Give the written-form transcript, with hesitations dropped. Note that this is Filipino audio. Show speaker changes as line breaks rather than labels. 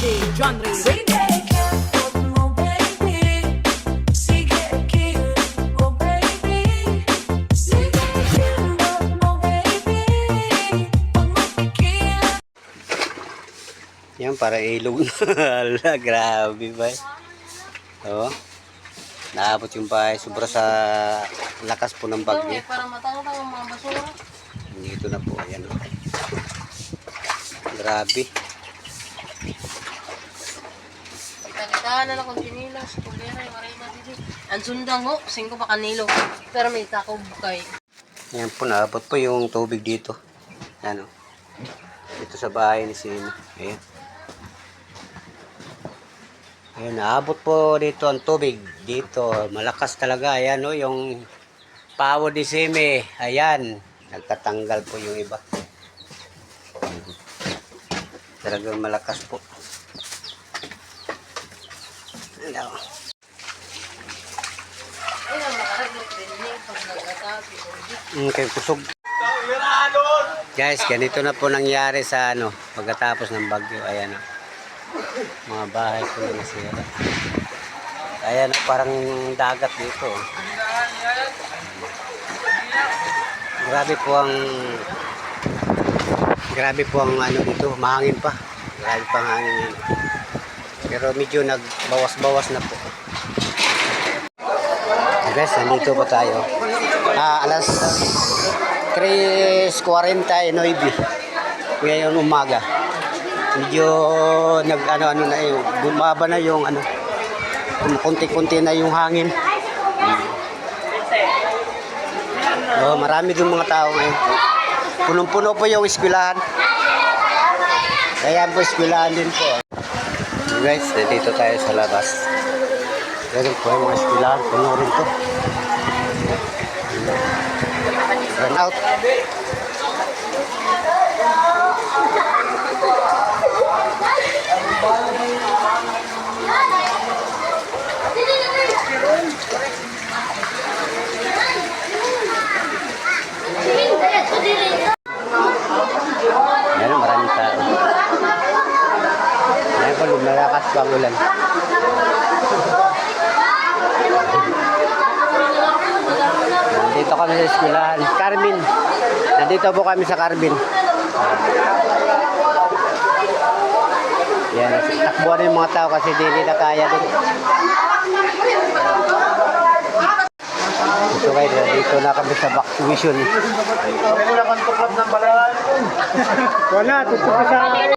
DJ John Ray.
Sige, ikot mo baby. Sige, ikot mo baby. Sige, ikot mo baby. Huwag mo pigilan.
Yan, para ilog na. Ala, grabe ba? Oo. Naabot yung bahay. Sobra sa lakas po ng bagyo.
Para matangtang ang mga basura.
Dito na po. Ayan. Grabe.
Kita-kitaan na lang kung tinilas. Kulera, maray na dito. Ang sundang ho, 5 pa kanilo. Pero may takob kay.
Ayan po, naabot po yung tubig dito. Ano? Dito sa bahay ni Sina. Ayan. Ayan, naabot po dito ang tubig. Dito, malakas talaga. Ayan o, yung pawo ni Sime. Ayan, nagtatanggal po yung iba. Talagang malakas po. Hello.
Ay, ang makaraglag din niya pag nagkatapos.
Kay kusog. Guys, ganito na po nangyari sa ano, pagkatapos ng bagyo. Ayan o. Mga bahay po na nasira. Ayan o, parang dagat dito. Grabe po ang ano dito, mahangin pa. Grabe pa ang hangin yan. Pero medyo nagbawas-bawas na po. Guys, nandito pa tayo. Alas 3:49 ngayon umaga. Medyo nag-ano na yung bumaba na yung ano. Kunti-kunti na yung hangin. Oh, marami dun mga tao ngayon. Punong-puno po yung eskwelahan. Kaya po eskwelahan din po. Guys, dito tayo sa labas. Ganun po yung mga eskwelahan. Puno rin po. Run out. Yan, maraming tao. Ayan po, lumalakas pa ang ulan. Nandito kami sa eskwelahan. Carmen. Nandito po kami sa Carmen. Yan, takbuhan yung mga tao kasi hindi na kaya din. Ito kayo, dito na kami sa vaccination. Wala, tutup sa